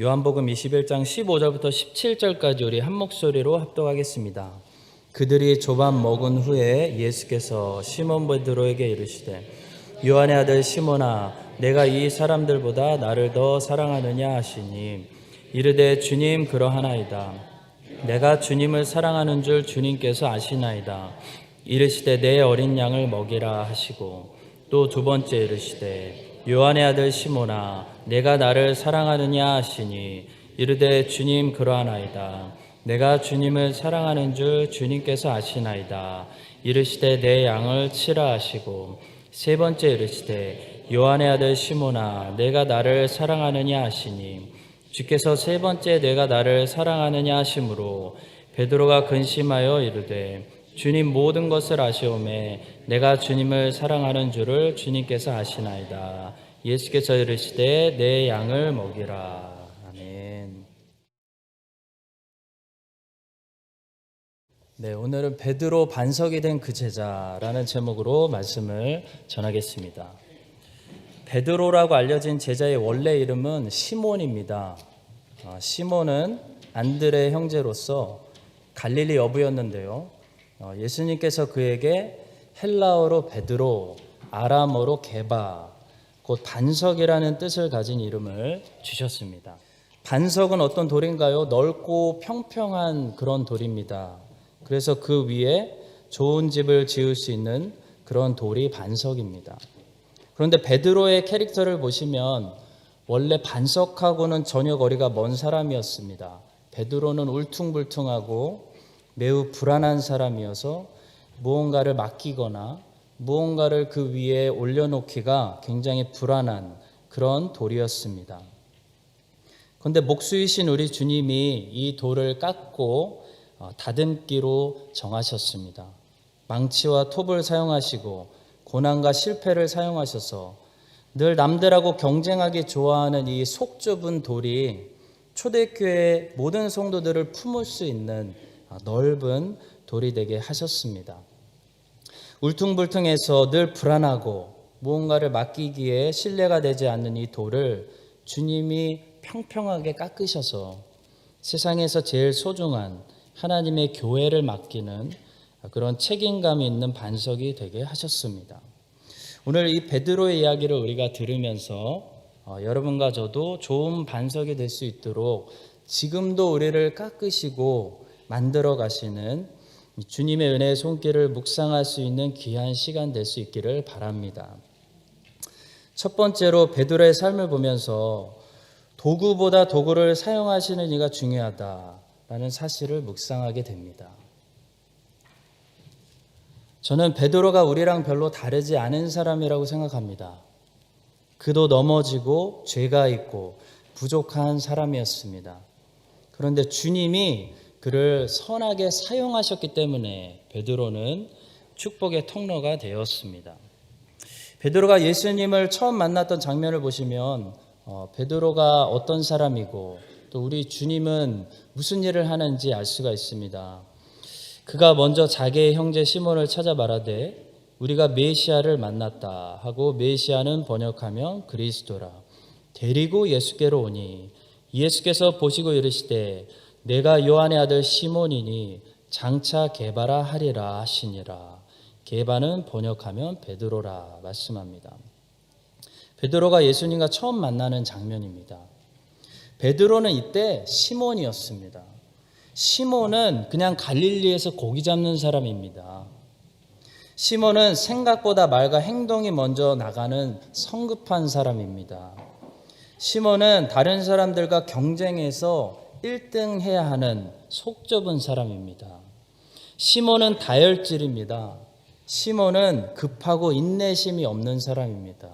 요한복음 21장 15절부터 17절까지 우리 한 목소리로 합독하겠습니다. 그들이 조반 먹은 후에 예수께서 시몬 베드로에게 이르시되 요한의 아들 시몬아 내가 이 사람들보다 나를 더 사랑하느냐 하시니 이르되 주님 그러하나이다. 내가 주님을 사랑하는 줄 주님께서 아시나이다. 이르시되 내 어린 양을 먹이라 하시고 또 두 번째 이르시되 요한의 아들 시몬아 내가 나를 사랑하느냐 하시니 이르되 주님 그러하나이다. 내가 주님을 사랑하는 줄 주님께서 아시나이다. 이르시되 내 양을 치라 하시고 세 번째 이르시되 요한의 아들 시몬아 내가 나를 사랑하느냐 하시니 주께서 세 번째 내가 나를 사랑하느냐 하심으로 베드로가 근심하여 이르되 주님 모든 것을 아시오매 내가 주님을 사랑하는 줄을 주님께서 아시나이다. 예수께서 이르시되 내 양을 먹이라. 아멘. 네, 오늘은 베드로 반석이 된 그 제자라는 제목으로 말씀을 전하겠습니다. 베드로라고 알려진 제자의 원래 이름은 시몬입니다. 시몬은 안드레 형제로서 갈릴리 어부였는데요. 예수님께서 그에게 헬라어로 베드로, 아람어로 게바, 곧 반석이라는 뜻을 가진 이름을 주셨습니다. 반석은 어떤 돌인가요? 넓고 평평한 그런 돌입니다. 그래서 그 위에 좋은 집을 지을 수 있는 그런 돌이 반석입니다. 그런데 베드로의 캐릭터를 보시면 원래 반석하고는 전혀 거리가 먼 사람이었습니다. 베드로는 울퉁불퉁하고 매우 불안한 사람이어서 무언가를 맡기거나 무언가를 그 위에 올려놓기가 굉장히 불안한 그런 돌이었습니다. 그런데 목수이신 우리 주님이 이 돌을 깎고 다듬기로 정하셨습니다. 망치와 톱을 사용하시고 고난과 실패를 사용하셔서 늘 남들하고 경쟁하기 좋아하는 이 속 좁은 돌이 초대교회의 모든 성도들을 품을 수 있는 넓은 돌이 되게 하셨습니다. 울퉁불퉁해서 늘 불안하고 무언가를 맡기기에 신뢰가 되지 않는 이 돌을 주님이 평평하게 깎으셔서 세상에서 제일 소중한 하나님의 교회를 맡기는 그런 책임감이 있는 반석이 되게 하셨습니다. 오늘 이 베드로의 이야기를 우리가 들으면서 여러분과 저도 좋은 반석이 될 수 있도록 지금도 우리를 깎으시고 만들어 가시는 주님의 은혜의 손길을 묵상할 수 있는 귀한 시간 될 수 있기를 바랍니다. 첫 번째로 베드로의 삶을 보면서 도구보다 도구를 사용하시는 이가 중요하다라는 사실을 묵상하게 됩니다. 저는 베드로가 우리랑 별로 다르지 않은 사람이라고 생각합니다. 그도 넘어지고 죄가 있고 부족한 사람이었습니다. 그런데 주님이 그를 선하게 사용하셨기 때문에 베드로는 축복의 통로가 되었습니다. 베드로가 예수님을 처음 만났던 장면을 보시면 베드로가 어떤 사람이고 또 우리 주님은 무슨 일을 하는지 알 수가 있습니다. 그가 먼저 자기의 형제 시몬을 찾아 말하되 우리가 메시아를 만났다 하고 메시아는 번역하면 그리스도라 데리고 예수께로 오니 예수께서 보시고 이르시되 내가 요한의 아들 시몬이니 장차 게바라 하리라 하시니라. 게바는 번역하면 베드로라 말씀합니다. 베드로가 예수님과 처음 만나는 장면입니다. 베드로는 이때 시몬이었습니다. 시몬은 그냥 갈릴리에서 고기 잡는 사람입니다. 시몬은 생각보다 말과 행동이 먼저 나가는 성급한 사람입니다. 시몬은 다른 사람들과 경쟁해서 1등 해야 하는 속 좁은 사람입니다. 시몬은 다혈질입니다. 시몬은 급하고 인내심이 없는 사람입니다.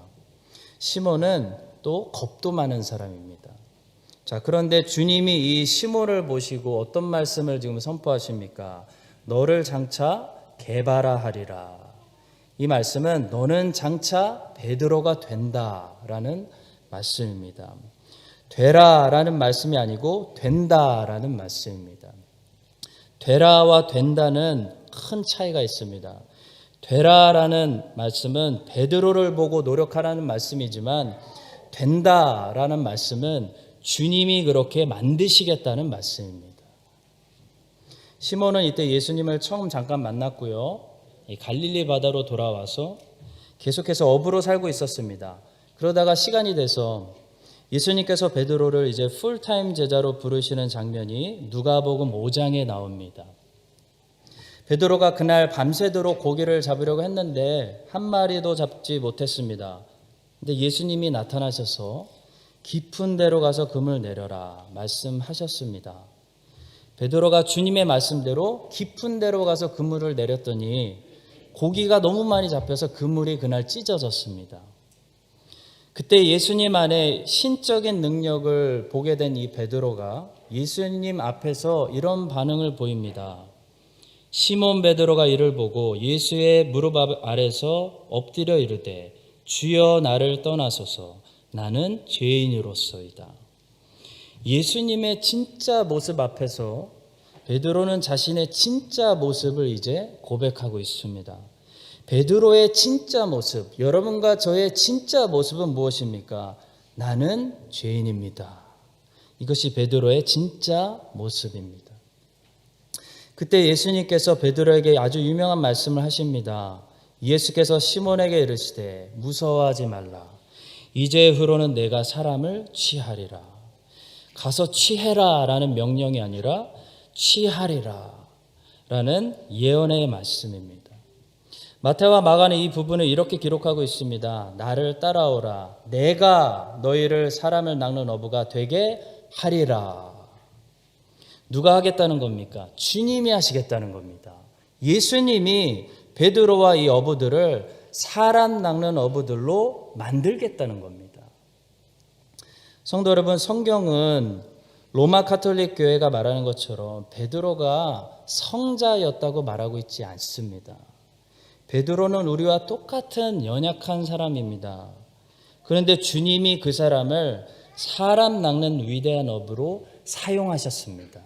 시몬은 또 겁도 많은 사람입니다. 자, 그런데 주님이 이 시몬을 보시고 어떤 말씀을 지금 선포하십니까? 너를 장차 게바라 하리라. 이 말씀은 너는 장차 베드로가 된다라는 말씀입니다. 되라라는 말씀이 아니고 된다라는 말씀입니다. 되라와 된다는 큰 차이가 있습니다. 되라라는 말씀은 베드로를 보고 노력하라는 말씀이지만 된다라는 말씀은 주님이 그렇게 만드시겠다는 말씀입니다. 시몬은 이때 예수님을 처음 잠깐 만났고요. 갈릴리 바다로 돌아와서 계속해서 어부로 살고 있었습니다. 그러다가 시간이 돼서 예수님께서 베드로를 이제 풀타임 제자로 부르시는 장면이 누가복음 5장에 나옵니다. 베드로가 그날 밤새도록 고기를 잡으려고 했는데 한 마리도 잡지 못했습니다. 근데 예수님이 나타나셔서 깊은 데로 가서 그물 내려라 말씀하셨습니다. 베드로가 주님의 말씀대로 깊은 데로 가서 그물을 내렸더니 고기가 너무 많이 잡혀서 그물이 그날 찢어졌습니다. 그때 예수님 안에 신적인 능력을 보게 된 이 베드로가 예수님 앞에서 이런 반응을 보입니다. 시몬 베드로가 이를 보고 예수의 무릎 아래서 엎드려 이르되 주여 나를 떠나소서 나는 죄인으로소이다. 예수님의 진짜 모습 앞에서 베드로는 자신의 진짜 모습을 이제 고백하고 있습니다. 베드로의 진짜 모습, 여러분과 저의 진짜 모습은 무엇입니까? 나는 죄인입니다. 이것이 베드로의 진짜 모습입니다. 그때 예수님께서 베드로에게 아주 유명한 말씀을 하십니다. 예수께서 시몬에게 이르시되 무서워하지 말라. 이제후로는 내가 사람을 취하리라. 가서 취해라 라는 명령이 아니라 취하리라 라는 예언의 말씀입니다. 마태와 마가는 이 부분을 이렇게 기록하고 있습니다. 나를 따라오라. 내가 너희를 사람을 낚는 어부가 되게 하리라. 누가 하겠다는 겁니까? 주님이 하시겠다는 겁니다. 예수님이 베드로와 이 어부들을 사람 낚는 어부들로 만들겠다는 겁니다. 성도 여러분, 성경은 로마 카톨릭 교회가 말하는 것처럼 베드로가 성자였다고 말하고 있지 않습니다. 베드로는 우리와 똑같은 연약한 사람입니다. 그런데 주님이 그 사람을 사람 낚는 위대한 어부로 사용하셨습니다.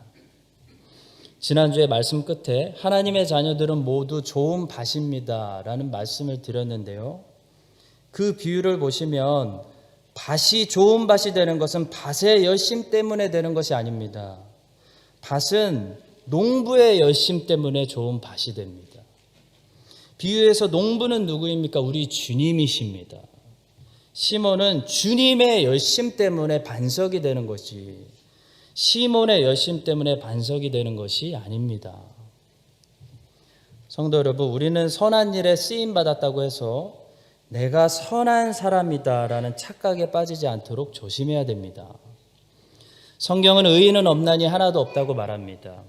지난주에 말씀 끝에 하나님의 자녀들은 모두 좋은 밭입니다 라는 말씀을 드렸는데요. 그 비유를 보시면 밭이 좋은 밭이 되는 것은 밭의 열심 때문에 되는 것이 아닙니다. 밭은 농부의 열심 때문에 좋은 밭이 됩니다. 비유에서 농부는 누구입니까? 우리 주님이십니다. 시몬은 주님의 열심 때문에 반석이 되는 것이, 시몬의 열심 때문에 반석이 되는 것이 아닙니다. 성도 여러분, 우리는 선한 일에 쓰임받았다고 해서 내가 선한 사람이다라는 착각에 빠지지 않도록 조심해야 됩니다. 성경은 의인은 없나니 하나도 없다고 말합니다.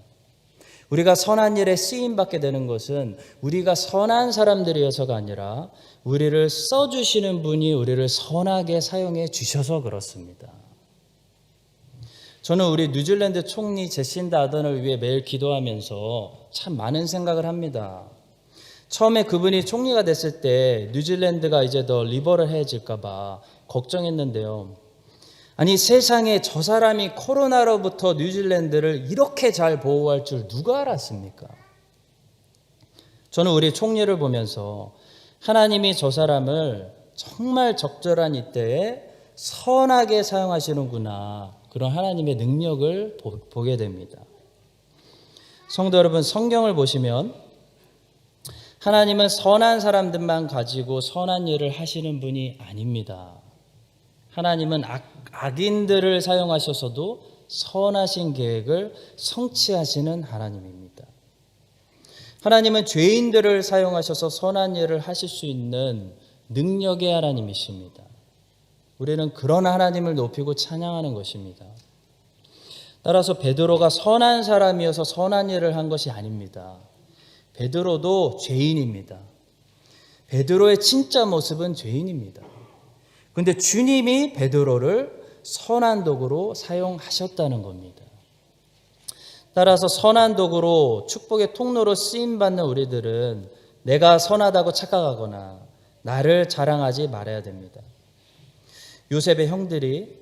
우리가 선한 일에 쓰임받게 되는 것은 우리가 선한 사람들이어서가 아니라 우리를 써주시는 분이 우리를 선하게 사용해 주셔서 그렇습니다. 저는 우리 뉴질랜드 총리 제신다 아던을 위해 매일 기도하면서 참 많은 생각을 합니다. 처음에 그분이 총리가 됐을 때 뉴질랜드가 이제 더 리버럴해질까 봐 걱정했는데요. 아니, 세상에 저 사람이 코로나로부터 뉴질랜드를 이렇게 잘 보호할 줄 누가 알았습니까? 저는 우리 총리를 보면서 하나님이 저 사람을 정말 적절한 이때에 선하게 사용하시는구나, 그런 하나님의 능력을 보게 됩니다. 성도 여러분, 성경을 보시면 하나님은 선한 사람들만 가지고 선한 일을 하시는 분이 아닙니다. 하나님은 악인들을 사용하셔서도 선하신 계획을 성취하시는 하나님입니다. 하나님은 죄인들을 사용하셔서 선한 일을 하실 수 있는 능력의 하나님이십니다. 우리는 그런 하나님을 높이고 찬양하는 것입니다. 따라서 베드로가 선한 사람이어서 선한 일을 한 것이 아닙니다. 베드로도 죄인입니다. 베드로의 진짜 모습은 죄인입니다. 그런데 주님이 베드로를 선한 도구로 사용하셨다는 겁니다. 따라서 선한 도구로 축복의 통로로 쓰임받는 우리들은 내가 선하다고 착각하거나 나를 자랑하지 말아야 됩니다. 요셉의 형들이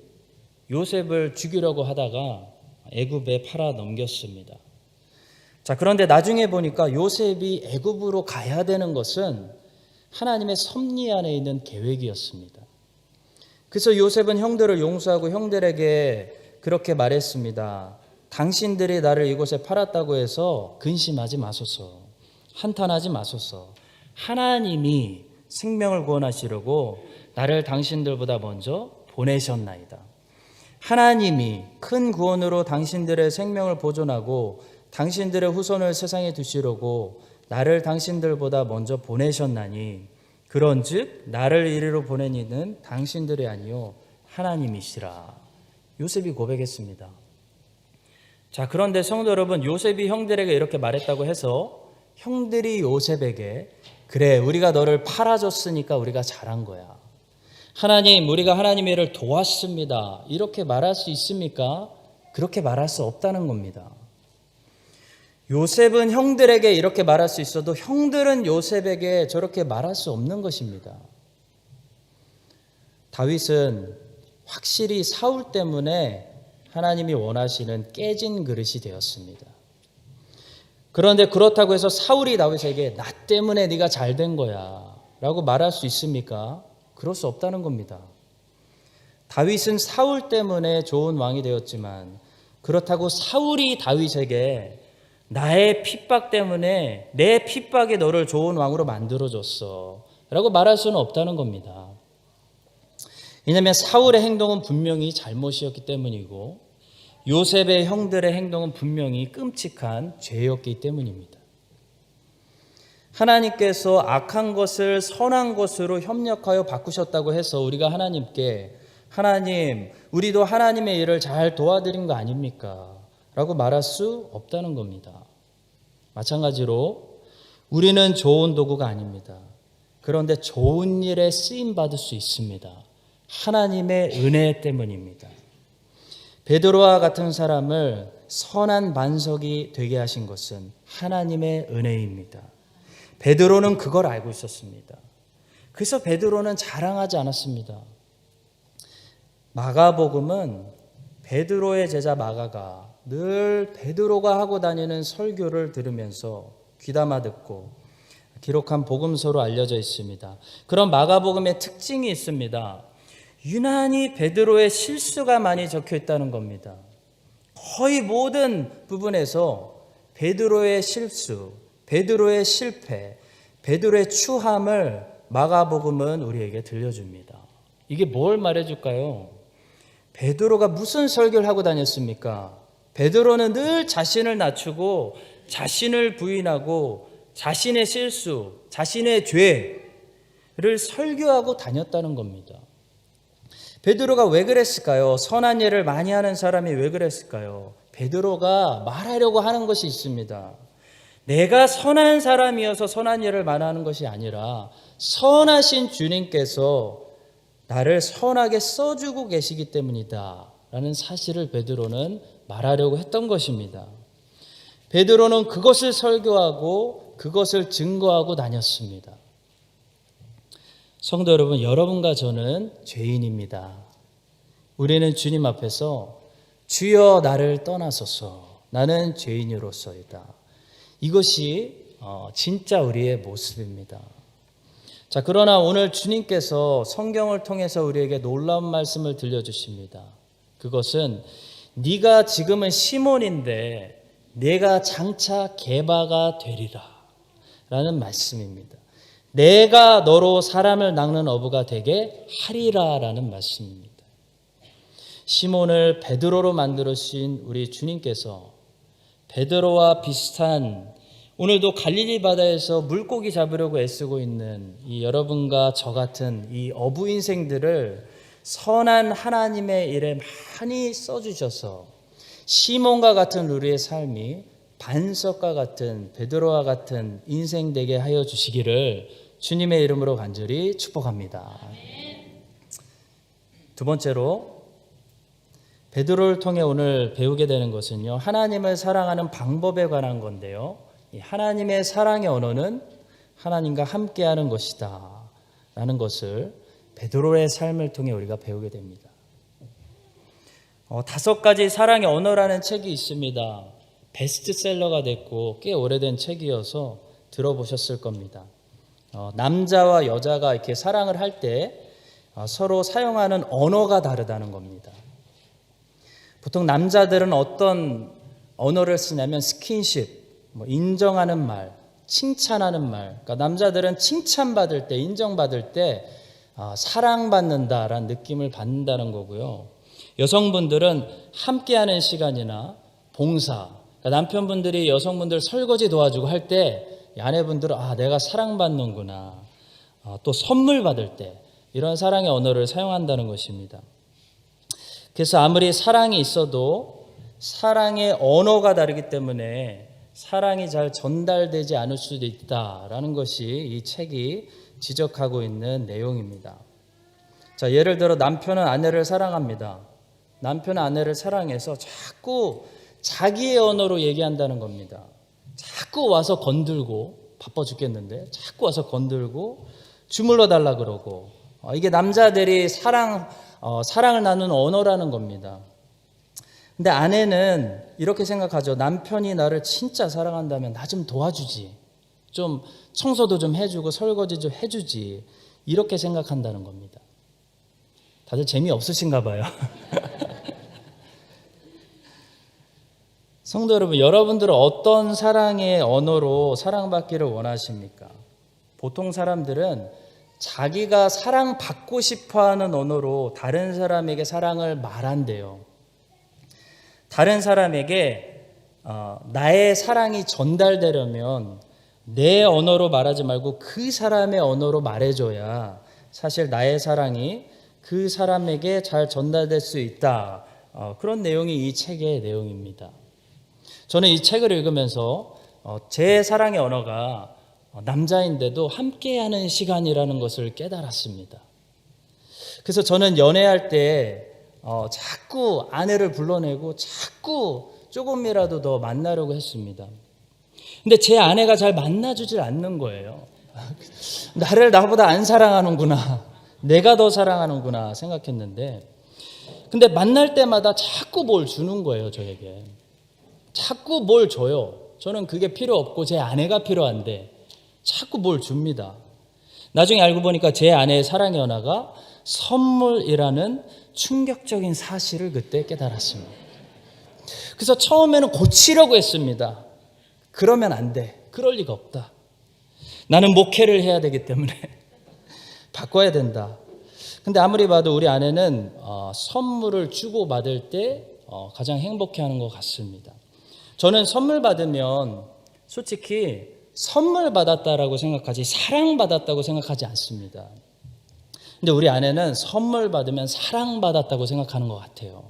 요셉을 죽이려고 하다가 애굽에 팔아 넘겼습니다. 자, 그런데 나중에 보니까 요셉이 애굽으로 가야 되는 것은 하나님의 섭리 안에 있는 계획이었습니다. 그래서 요셉은 형들을 용서하고 형들에게 그렇게 말했습니다. 당신들이 나를 이곳에 팔았다고 해서 근심하지 마소서. 한탄하지 마소서. 하나님이 생명을 구원하시려고 나를 당신들보다 먼저 보내셨나이다. 하나님이 큰 구원으로 당신들의 생명을 보존하고 당신들의 후손을 세상에 두시려고 나를 당신들보다 먼저 보내셨나니 그런즉 나를 이리로 보낸 이는 당신들이 아니요 하나님이시라. 요셉이 고백했습니다. 자, 그런데 성도 여러분, 요셉이 형들에게 이렇게 말했다고 해서 형들이 요셉에게 그래, 우리가 너를 팔아줬으니까 우리가 잘한 거야. 하나님, 우리가 하나님의 일을 도왔습니다. 이렇게 말할 수 있습니까? 그렇게 말할 수 없다는 겁니다. 요셉은 형들에게 이렇게 말할 수 있어도 형들은 요셉에게 저렇게 말할 수 없는 것입니다. 다윗은 확실히 사울 때문에 하나님이 원하시는 깨진 그릇이 되었습니다. 그런데 그렇다고 해서 사울이 다윗에게 나 때문에 네가 잘 된 거야 라고 말할 수 있습니까? 그럴 수 없다는 겁니다. 다윗은 사울 때문에 좋은 왕이 되었지만 그렇다고 사울이 다윗에게 나의 핍박 때문에 내 핍박이 너를 좋은 왕으로 만들어줬어 라고 말할 수는 없다는 겁니다. 왜냐하면 사울의 행동은 분명히 잘못이었기 때문이고 요셉의 형들의 행동은 분명히 끔찍한 죄였기 때문입니다. 하나님께서 악한 것을 선한 것으로 협력하여 바꾸셨다고 해서 우리가 하나님께 하나님, 우리도 하나님의 일을 잘 도와드린 거 아닙니까? 라고 말할 수 없다는 겁니다. 마찬가지로 우리는 좋은 도구가 아닙니다. 그런데 좋은 일에 쓰임받을 수 있습니다. 하나님의 은혜 때문입니다. 베드로와 같은 사람을 선한 반석이 되게 하신 것은 하나님의 은혜입니다. 베드로는 그걸 알고 있었습니다. 그래서 베드로는 자랑하지 않았습니다. 마가복음은 베드로의 제자 마가가 늘 베드로가 하고 다니는 설교를 들으면서 귀담아 듣고 기록한 복음서로 알려져 있습니다. 그런 마가복음의 특징이 있습니다. 유난히 베드로의 실수가 많이 적혀 있다는 겁니다. 거의 모든 부분에서 베드로의 실수, 베드로의 실패, 베드로의 추함을 마가복음은 우리에게 들려줍니다. 이게 뭘 말해줄까요? 베드로가 무슨 설교를 하고 다녔습니까? 베드로는 늘 자신을 낮추고 자신을 부인하고 자신의 실수, 자신의 죄를 설교하고 다녔다는 겁니다. 베드로가 왜 그랬을까요? 선한 일을 많이 하는 사람이 왜 그랬을까요? 베드로가 말하려고 하는 것이 있습니다. 내가 선한 사람이어서 선한 일을 말하는 것이 아니라 선하신 주님께서 나를 선하게 써주고 계시기 때문이다 라는 사실을 베드로는 말하려고 했던 것입니다. 베드로는 그것을 설교하고 그것을 증거하고 다녔습니다. 성도 여러분, 여러분과 저는 죄인입니다. 우리는 주님 앞에서 주여 나를 떠나소서 나는 죄인으로서이다. 이것이 진짜 우리의 모습입니다. 자, 그러나 오늘 주님께서 성경을 통해서 우리에게 놀라운 말씀을 들려주십니다. 그것은 네가 지금은 시몬인데 내가 장차 게바가 되리라 라는 말씀입니다. 내가 너로 사람을 낚는 어부가 되게 하리라 라는 말씀입니다. 시몬을 베드로로 만들으신 우리 주님께서 베드로와 비슷한 오늘도 갈릴리 바다에서 물고기 잡으려고 애쓰고 있는 이 여러분과 저 같은 이 어부 인생들을 선한 하나님의 일에 많이 써주셔서 시몬과 같은 우리의 삶이 반석과 같은 베드로와 같은 인생 되게 하여 주시기를 주님의 이름으로 간절히 축복합니다. 두 번째로 베드로를 통해 오늘 배우게 되는 것은요, 하나님을 사랑하는 방법에 관한 건데요, 이 하나님의 사랑의 언어는 하나님과 함께하는 것이다 라는 것을 베드로의 삶을 통해 우리가 배우게 됩니다. 5가지 사랑의 언어라는 책이 있습니다. 베스트셀러가 됐고 꽤 오래된 책이어서 들어보셨을 겁니다. 남자와 여자가 이렇게 사랑을 할 때 서로 사용하는 언어가 다르다는 겁니다. 보통 남자들은 어떤 언어를 쓰냐면 스킨십, 인정하는 말, 칭찬하는 말. 그러니까 남자들은 칭찬받을 때, 인정받을 때 사랑받는다라는 느낌을 받는다는 거고요. 여성분들은 함께하는 시간이나 봉사, 그러니까 남편분들이 여성분들 설거지 도와주고 할 때 아내분들은 내가 사랑받는구나. 또 선물 받을 때 이런 사랑의 언어를 사용한다는 것입니다. 그래서 아무리 사랑이 있어도 사랑의 언어가 다르기 때문에 사랑이 잘 전달되지 않을 수도 있다라는 것이 이 책이 지적하고 있는 내용입니다. 자, 예를 들어 남편은 아내를 사랑합니다. 남편은 아내를 사랑해서 자꾸 자기의 언어로 얘기한다는 겁니다. 자꾸 와서 건들고, 바빠 죽겠는데 자꾸 와서 건들고 주물러 달라 그러고, 이게 남자들이 사랑을 나누는 언어라는 겁니다. 근데 아내는 이렇게 생각하죠. 남편이 나를 진짜 사랑한다면 나 좀 도와주지, 좀 청소도 좀 해주고 설거지 좀 해주지, 이렇게 생각한다는 겁니다. 다들 재미없으신가 봐요. 성도 여러분, 여러분들은 어떤 사랑의 언어로 사랑받기를 원하십니까? 보통 사람들은 자기가 사랑받고 싶어하는 언어로 다른 사람에게 사랑을 말한대요. 다른 사람에게 나의 사랑이 전달되려면 내 언어로 말하지 말고 그 사람의 언어로 말해줘야 사실 나의 사랑이 그 사람에게 잘 전달될 수 있다. 그런 내용이 이 책의 내용입니다. 저는 이 책을 읽으면서 제 사랑의 언어가 남자인데도 함께하는 시간이라는 것을 깨달았습니다. 그래서 저는 연애할 때 자꾸 아내를 불러내고 자꾸 조금이라도 더 만나려고 했습니다. 근데 제 아내가 잘 만나주질 않는 거예요. 나를 나보다 안 사랑하는구나, 내가 더 사랑하는구나 생각했는데, 근데 만날 때마다 자꾸 뭘 주는 거예요. 저에게 자꾸 뭘 줘요. 저는 그게 필요 없고 제 아내가 필요한데 자꾸 뭘 줍니다. 나중에 알고 보니까 제 아내의 사랑의 언어가 선물이라는 충격적인 사실을 그때 깨달았습니다. 그래서 처음에는 고치려고 했습니다. 그러면 안 돼. 그럴 리가 없다. 나는 목회를 해야 되기 때문에 바꿔야 된다. 근데 아무리 봐도 우리 아내는 선물을 주고받을 때 가장 행복해하는 것 같습니다. 저는 선물 받으면 솔직히 선물 받았다라고 생각하지 사랑받았다고 생각하지 않습니다. 근데 우리 아내는 선물 받으면 사랑받았다고 생각하는 것 같아요.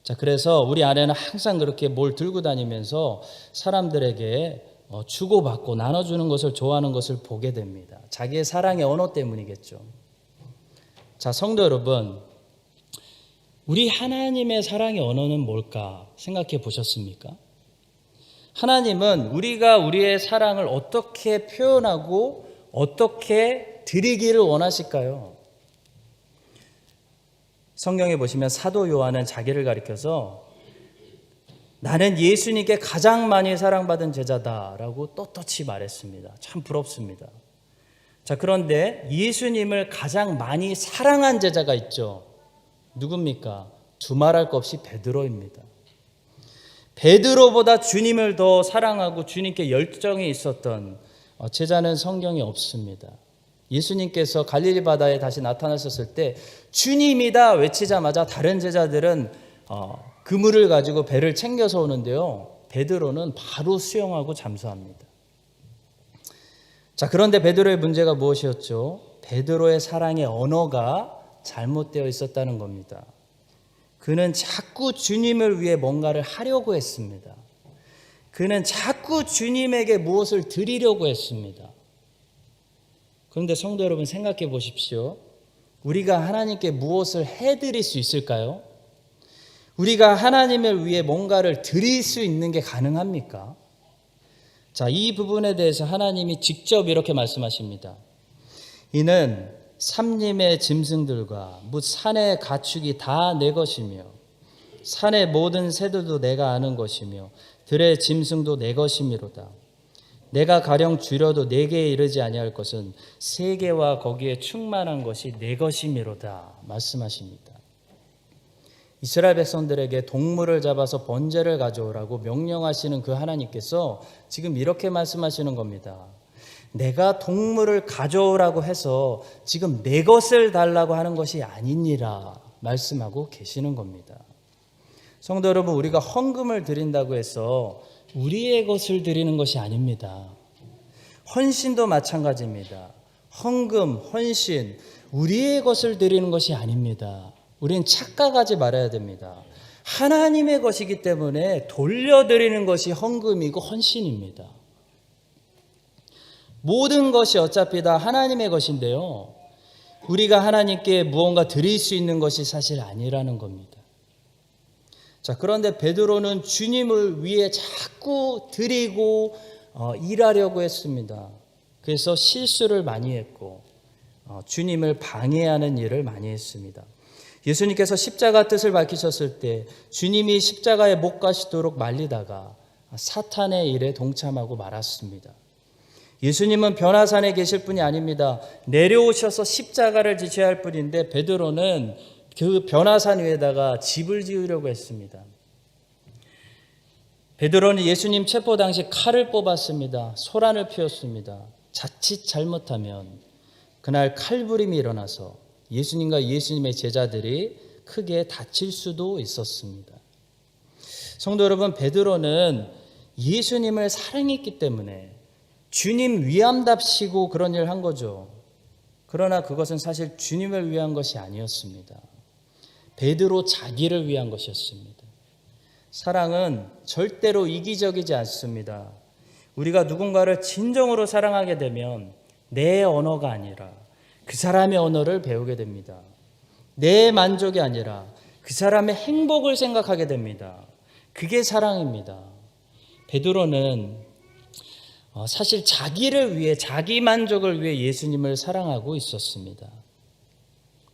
자, 그래서 우리 아내는 항상 그렇게 뭘 들고 다니면서 사람들에게 주고받고 나눠주는 것을 좋아하는 것을 보게 됩니다. 자기의 사랑의 언어 때문이겠죠. 자, 성도 여러분, 우리 하나님의 사랑의 언어는 뭘까 생각해 보셨습니까? 하나님은 우리가 우리의 사랑을 어떻게 표현하고 어떻게 드리기를 원하실까요? 성경에 보시면 사도 요한은 자기를 가리켜서 나는 예수님께 가장 많이 사랑받은 제자다라고 떳떳이 말했습니다. 참 부럽습니다. 자, 그런데 예수님을 가장 많이 사랑한 제자가 있죠. 누굽니까? 두말할 것 없이 베드로입니다. 베드로보다 주님을 더 사랑하고 주님께 열정이 있었던 제자는 성경에 없습니다. 예수님께서 갈릴리 바다에 다시 나타나셨을 때 주님이다 외치자마자 다른 제자들은 그물을 가지고 배를 챙겨서 오는데요. 베드로는 바로 수영하고 잠수합니다. 자, 그런데 베드로의 문제가 무엇이었죠? 베드로의 사랑의 언어가 잘못되어 있었다는 겁니다. 그는 자꾸 주님을 위해 뭔가를 하려고 했습니다. 그는 자꾸 주님에게 무엇을 드리려고 했습니다. 그런데 성도 여러분, 생각해 보십시오. 우리가 하나님께 무엇을 해드릴 수 있을까요? 우리가 하나님을 위해 뭔가를 드릴 수 있는 게 가능합니까? 자, 이 부분에 대해서 하나님이 직접 이렇게 말씀하십니다. 이는 삼림의 짐승들과 뭇 산의 가축이 다 내 것이며 산의 모든 새들도 내가 아는 것이며 들의 짐승도 내 것이미로다. 내가 가령 줄여도 네개에 이르지 아니할 것은 세계와 거기에 충만한 것이 내 것이미로다 말씀하십니다. 이스라엘 백성들에게 동물을 잡아서 번제를 가져오라고 명령하시는 그 하나님께서 지금 이렇게 말씀하시는 겁니다. 내가 동물을 가져오라고 해서 지금 내 것을 달라고 하는 것이 아니니라 말씀하고 계시는 겁니다. 성도 여러분, 우리가 헌금을 드린다고 해서 우리의 것을 드리는 것이 아닙니다. 헌신도 마찬가지입니다. 헌금, 헌신, 우리의 것을 드리는 것이 아닙니다. 우리는 착각하지 말아야 됩니다. 하나님의 것이기 때문에 돌려드리는 것이 헌금이고 헌신입니다. 모든 것이 어차피 다 하나님의 것인데요, 우리가 하나님께 무언가 드릴 수 있는 것이 사실 아니라는 겁니다. 자, 그런데 베드로는 주님을 위해 자꾸 드리고 일하려고 했습니다. 그래서 실수를 많이 했고 주님을 방해하는 일을 많이 했습니다. 예수님께서 십자가 뜻을 밝히셨을 때 주님이 십자가에 못 가시도록 말리다가 사탄의 일에 동참하고 말았습니다. 예수님은 변화산에 계실 분이 아닙니다. 내려오셔서 십자가를 지셔야 할 뿐인데 베드로는 그 변화산 위에다가 집을 지으려고 했습니다. 베드로는 예수님 체포 당시 칼을 뽑았습니다. 소란을 피웠습니다. 자칫 잘못하면 그날 칼부림이 일어나서 예수님과 예수님의 제자들이 크게 다칠 수도 있었습니다. 성도 여러분, 베드로는 예수님을 사랑했기 때문에 주님 위함답시고 그런 일을 한 거죠. 그러나 그것은 사실 주님을 위한 것이 아니었습니다. 베드로 자기를 위한 것이었습니다. 사랑은 절대로 이기적이지 않습니다. 우리가 누군가를 진정으로 사랑하게 되면 내 언어가 아니라 그 사람의 언어를 배우게 됩니다. 내 만족이 아니라 그 사람의 행복을 생각하게 됩니다. 그게 사랑입니다. 베드로는 사실 자기를 위해, 자기 만족을 위해 예수님을 사랑하고 있었습니다.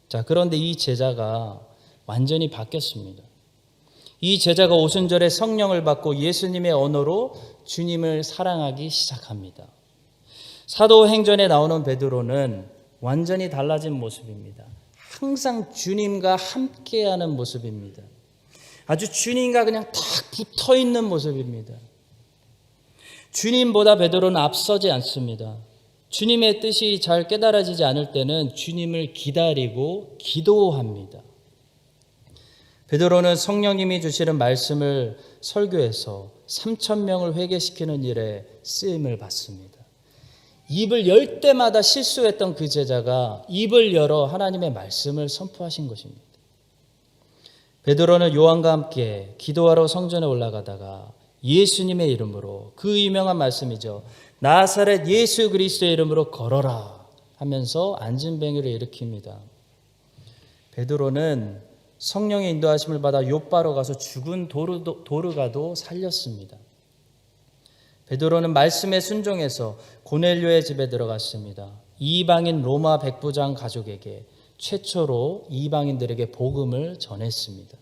자, 그런데 이 제자가 완전히 바뀌었습니다. 이 제자가 오순절에 성령을 받고 예수님의 언어로 주님을 사랑하기 시작합니다. 사도행전에 나오는 베드로는 완전히 달라진 모습입니다. 항상 주님과 함께하는 모습입니다. 아주 주님과 그냥 딱 붙어있는 모습입니다. 주님보다 베드로는 앞서지 않습니다. 주님의 뜻이 잘 깨달아지지 않을 때는 주님을 기다리고 기도합니다. 베드로는 성령님이 주시는 말씀을 설교해서 3,000명을 회개시키는 일에 쓰임을 받습니다. 입을 열 때마다 실수했던 그 제자가 입을 열어 하나님의 말씀을 선포하신 것입니다. 베드로는 요한과 함께 기도하러 성전에 올라가다가 예수님의 이름으로, 그 유명한 말씀이죠, 나사렛 예수 그리스도의 이름으로 걸어라 하면서 안진뱅이를 일으킵니다. 베드로는 성령의 인도하심을 받아 욥바로 가서 죽은 도르가도 살렸습니다. 베드로는 말씀에 순종해서 고넬료의 집에 들어갔습니다. 이방인 로마 백부장 가족에게 최초로 이방인들에게 복음을 전했습니다.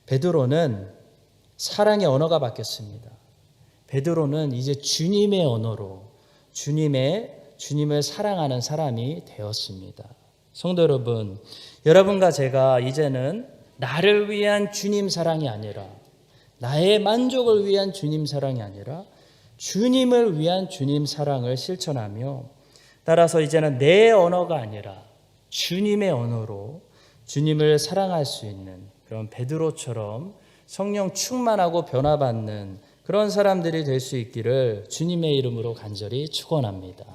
베드로는 사랑의 언어가 바뀌었습니다. 베드로는 이제 주님의 언어로 주님을 사랑하는 사람이 되었습니다. 성도 여러분, 여러분과 제가 이제는 나를 위한 주님 사랑이 아니라, 나의 만족을 위한 주님 사랑이 아니라 주님을 위한 주님 사랑을 실천하며, 따라서 이제는 내 언어가 아니라 주님의 언어로 주님을 사랑할 수 있는 그런 베드로처럼 성령 충만하고 변화받는 그런 사람들이 될 수 있기를 주님의 이름으로 간절히 축원합니다.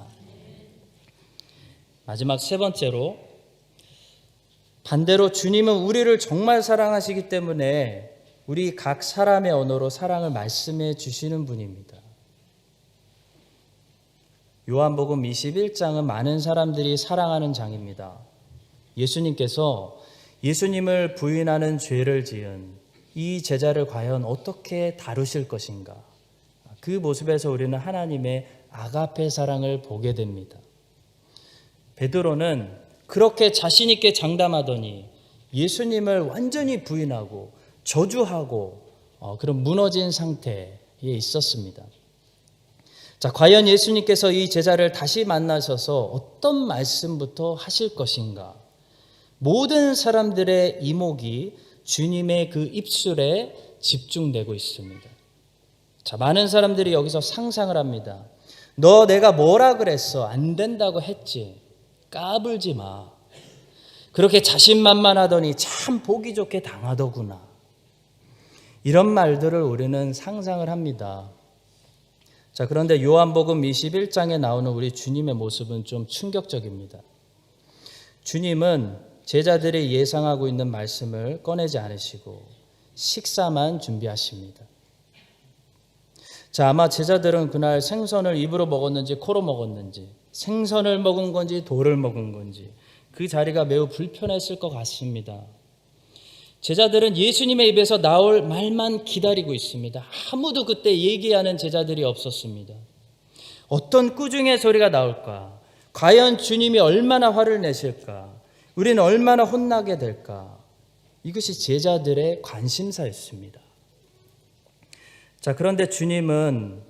마지막 세 번째로, 반대로 주님은 우리를 정말 사랑하시기 때문에 우리 각 사람의 언어로 사랑을 말씀해 주시는 분입니다. 요한복음 21장은 많은 사람들이 사랑하는 장입니다. 예수님께서 예수님을 부인하는 죄를 지은 이 제자를 과연 어떻게 다루실 것인가, 그 모습에서 우리는 하나님의 아가페 사랑을 보게 됩니다. 베드로는 그렇게 자신 있게 장담하더니 예수님을 완전히 부인하고 저주하고 그런 무너진 상태에 있었습니다. 자, 과연 예수님께서 이 제자를 다시 만나셔서 어떤 말씀부터 하실 것인가? 모든 사람들의 이목이 주님의 그 입술에 집중되고 있습니다. 자, 많은 사람들이 여기서 상상을 합니다. 너 내가 뭐라 그랬어? 안 된다고 했지. 까불지 마. 그렇게 자신만만하더니 참 보기 좋게 당하더구나. 이런 말들을 우리는 상상을 합니다. 자, 그런데 요한복음 21장에 나오는 우리 주님의 모습은 좀 충격적입니다. 주님은 제자들이 예상하고 있는 말씀을 꺼내지 않으시고 식사만 준비하십니다. 자, 아마 제자들은 그날 생선을 입으로 먹었는지 코로 먹었는지, 생선을 먹은 건지 돌을 먹은 건지 그 자리가 매우 불편했을 것 같습니다. 제자들은 예수님의 입에서 나올 말만 기다리고 있습니다. 아무도 그때 얘기하는 제자들이 없었습니다. 어떤 꾸중의 소리가 나올까? 과연 주님이 얼마나 화를 내실까? 우리는 얼마나 혼나게 될까? 이것이 제자들의 관심사였습니다. 자, 그런데 주님은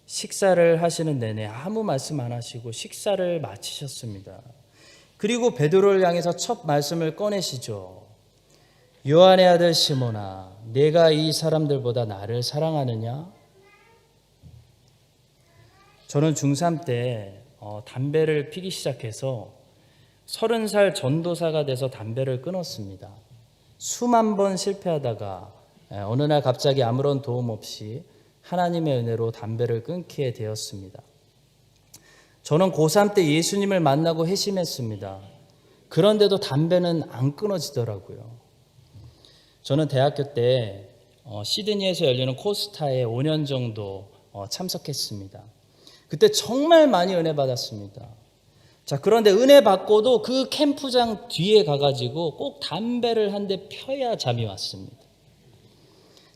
식사를 하시는 내내 아무 말씀 안 하시고 식사를 마치셨습니다. 그리고 베드로를 향해서 첫 말씀을 꺼내시죠. 요한의 아들 시몬아, 내가 이 사람들보다 나를 사랑하느냐? 저는 중3 때 담배를 피기 시작해서 30살 전도사가 돼서 담배를 끊었습니다. 수만 번 실패하다가 어느 날 갑자기 아무런 도움 없이 하나님의 은혜로 담배를 끊게 되었습니다. 저는 고3 때 예수님을 만나고 회심했습니다. 그런데도 담배는 안 끊어지더라고요. 저는 대학교 때 시드니에서 열리는 코스타에 5년 정도 참석했습니다. 그때 정말 많이 은혜 받았습니다. 자, 그런데 은혜 받고도 그 캠프장 뒤에 가가지고 꼭 담배를 한 대 펴야 잠이 왔습니다.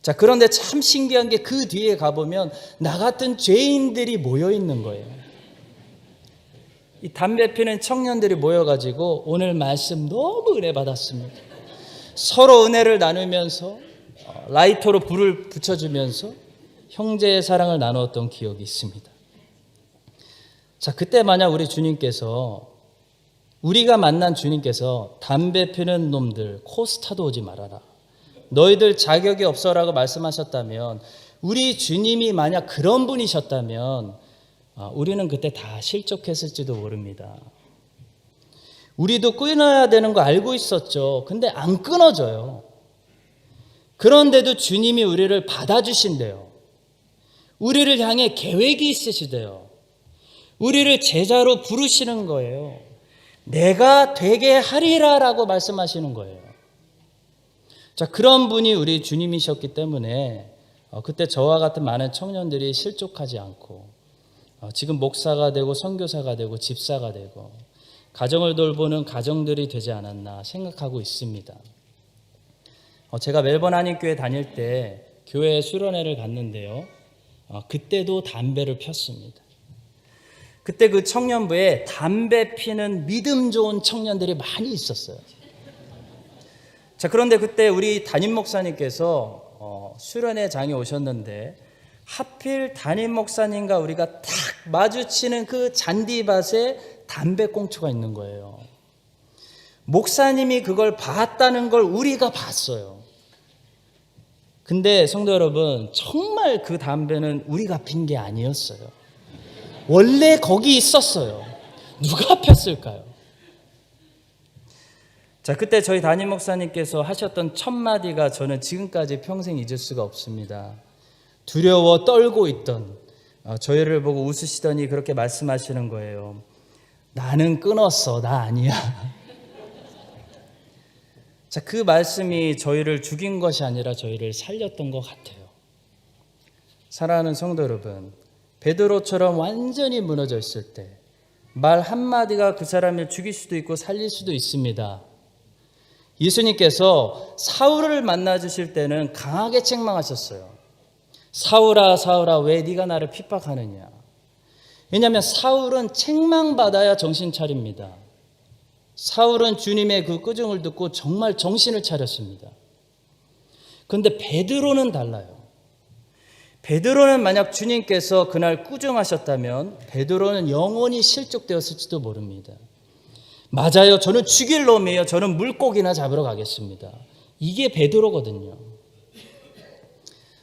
자, 그런데 참 신기한 게 그 뒤에 가보면 나 같은 죄인들이 모여 있는 거예요. 이 담배 피는 청년들이 모여가지고 오늘 말씀 너무 은혜 받았습니다. 서로 은혜를 나누면서 라이터로 불을 붙여주면서 형제의 사랑을 나누었던 기억이 있습니다. 자, 그때 만약 우리가 만난 주님께서 담배 피는 놈들 코스타도 오지 말아라, 너희들 자격이 없어라고 말씀하셨다면, 우리 주님이 만약 그런 분이셨다면 우리는 그때 다 실족했을지도 모릅니다. 우리도 끊어야 되는 거 알고 있었죠. 근데 안 끊어져요. 그런데도 주님이 우리를 받아주신대요. 우리를 향해 계획이 있으시대요. 우리를 제자로 부르시는 거예요. 내가 되게 하리라 라고 말씀하시는 거예요. 자, 그런 분이 우리 주님이셨기 때문에 그때 저와 같은 많은 청년들이 실족하지 않고 지금 목사가 되고 선교사가 되고 집사가 되고 가정을 돌보는 가정들이 되지 않았나 생각하고 있습니다. 제가 멜번 한인교회 다닐 때 교회 수련회를 갔는데요. 그때도 담배를 폈습니다. 그때 그 청년부에 담배 피는 믿음 좋은 청년들이 많이 있었어요. 자, 그런데 그때 우리 담임 목사님께서 수련회장에 오셨는데 하필 담임 목사님과 우리가 딱 마주치는 그 잔디밭에 담배꽁초가 있는 거예요. 목사님이 그걸 봤다는 걸 우리가 봤어요. 근데 성도 여러분, 정말 그 담배는 우리가 핀 게 아니었어요. 원래 거기 있었어요. 누가 폈을까요? 자, 그때 저희 담임 목사님께서 하셨던 첫 마디가 저는 지금까지 평생 잊을 수가 없습니다. 두려워 떨고 있던 저희를 보고 웃으시더니 그렇게 말씀하시는 거예요. 나는 끊었어, 나 아니야. 자, 그 말씀이 저희를 죽인 것이 아니라 저희를 살렸던 것 같아요. 사랑하는 성도 여러분, 베드로처럼 완전히 무너져 있을 때 말 한마디가 그 사람을 죽일 수도 있고 살릴 수도 있습니다. 예수님께서 사울을 만나 주실 때는 강하게 책망하셨어요. 사울아 사울아, 왜 네가 나를 핍박하느냐. 왜냐하면 사울은 책망받아야 정신 차립니다. 사울은 주님의 그 꾸중을 듣고 정말 정신을 차렸습니다. 그런데 베드로는 달라요. 베드로는 만약 주님께서 그날 꾸중하셨다면 베드로는 영원히 실족되었을지도 모릅니다. 맞아요. 저는 죽일 놈이에요. 저는 물고기나 잡으러 가겠습니다. 이게 베드로거든요.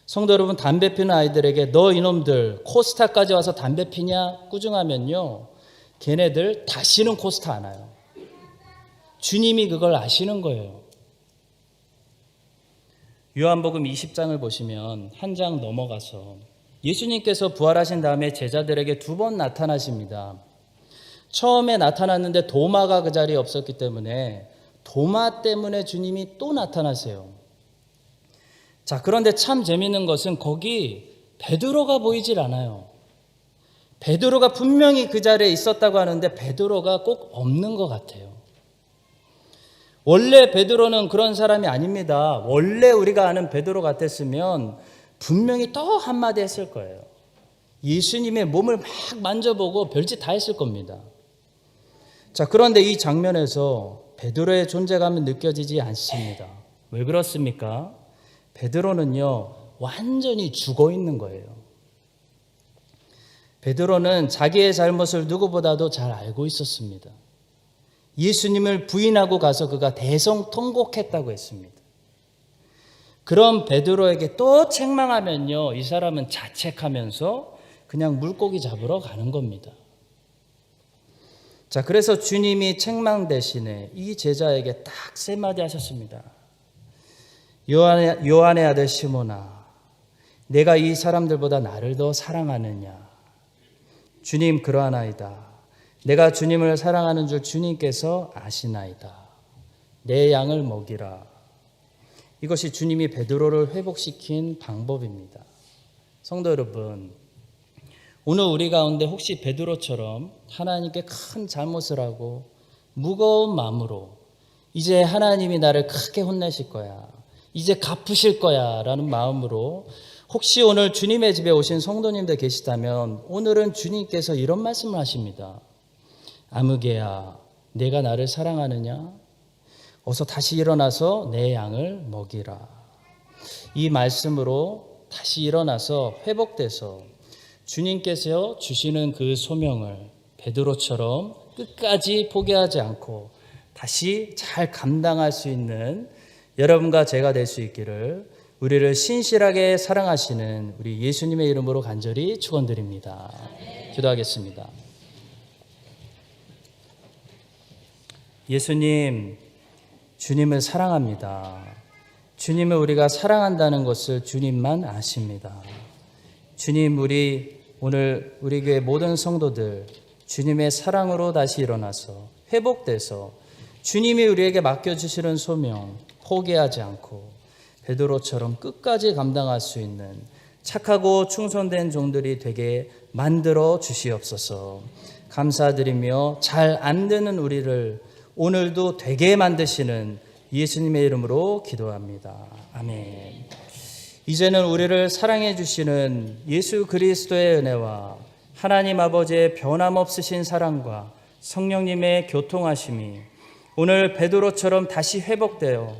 성도 여러분, 담배 피는 아이들에게 너 이놈들 코스타까지 와서 담배 피냐 꾸중하면요, 걔네들 다시는 코스타 안 와요. 주님이 그걸 아시는 거예요. 요한복음 20장을 보시면 한 장 넘어가서 예수님께서 부활하신 다음에 제자들에게 2번 나타나십니다. 처음에 나타났는데 도마가 그 자리에 없었기 때문에 도마 때문에 주님이 또 나타나세요. 자, 그런데 참 재미있는 것은 거기 베드로가 보이질 않아요. 베드로가 분명히 그 자리에 있었다고 하는데 베드로가 꼭 없는 것 같아요. 원래 베드로는 그런 사람이 아닙니다. 원래 우리가 아는 베드로 같았으면 분명히 또 한마디 했을 거예요. 예수님의 몸을 막 만져보고 별짓 다 했을 겁니다. 자, 그런데 이 장면에서 베드로의 존재감은 느껴지지 않습니다. 왜 그렇습니까? 베드로는요, 완전히 죽어 있는 거예요. 베드로는 자기의 잘못을 누구보다도 잘 알고 있었습니다. 예수님을 부인하고 가서 그가 대성통곡했다고 했습니다. 그럼 베드로에게 또 책망하면요, 이 사람은 자책하면서 그냥 물고기 잡으러 가는 겁니다. 자, 그래서 주님이 책망 대신에 이 제자에게 딱 3마디 하셨습니다. 요한의 아들 시몬아, 내가 이 사람들보다 나를 더 사랑하느냐? 주님, 그러하나이다. 내가 주님을 사랑하는 줄 주님께서 아시나이다. 내 양을 먹이라. 이것이 주님이 베드로를 회복시킨 방법입니다. 성도 여러분, 오늘 우리 가운데 혹시 베드로처럼 하나님께 큰 잘못을 하고 무거운 마음으로 이제 하나님이 나를 크게 혼내실 거야, 이제 갚으실 거야 라는 마음으로 혹시 오늘 주님의 집에 오신 성도님들 계시다면 오늘은 주님께서 이런 말씀을 하십니다. 아무개야, 내가 나를 사랑하느냐? 어서 다시 일어나서 내 양을 먹이라. 이 말씀으로 다시 일어나서 회복돼서 주님께서 주시는 그 소명을 베드로처럼 끝까지 포기하지 않고 다시 잘 감당할 수 있는 여러분과 제가 될 수 있기를 우리를 신실하게 사랑하시는 우리 예수님의 이름으로 간절히 축원드립니다. 기도하겠습니다. 예수님, 주님을 사랑합니다. 주님을 우리가 사랑한다는 것을 주님만 아십니다. 주님, 오늘 우리 교회 모든 성도들 주님의 사랑으로 다시 일어나서 회복돼서 주님이 우리에게 맡겨주시는 소명 포기하지 않고 베드로처럼 끝까지 감당할 수 있는 착하고 충성된 종들이 되게 만들어 주시옵소서. 감사드리며 잘 안 되는 우리를 오늘도 되게 만드시는 예수님의 이름으로 기도합니다. 아멘. 이제는 우리를 사랑해 주시는 예수 그리스도의 은혜와 하나님 아버지의 변함없으신 사랑과 성령님의 교통하심이 오늘 베드로처럼 다시 회복되어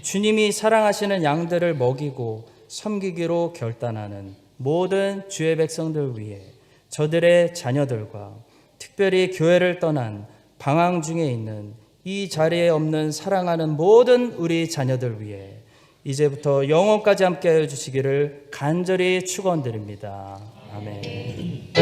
주님이 사랑하시는 양들을 먹이고 섬기기로 결단하는 모든 주의 백성들 위해 저들의 자녀들과 특별히 교회를 떠난 방황 중에 있는 이 자리에 없는 사랑하는 모든 우리 자녀들 위해 이제부터 영원까지 함께하여 주시기를 간절히 축원드립니다. 아멘.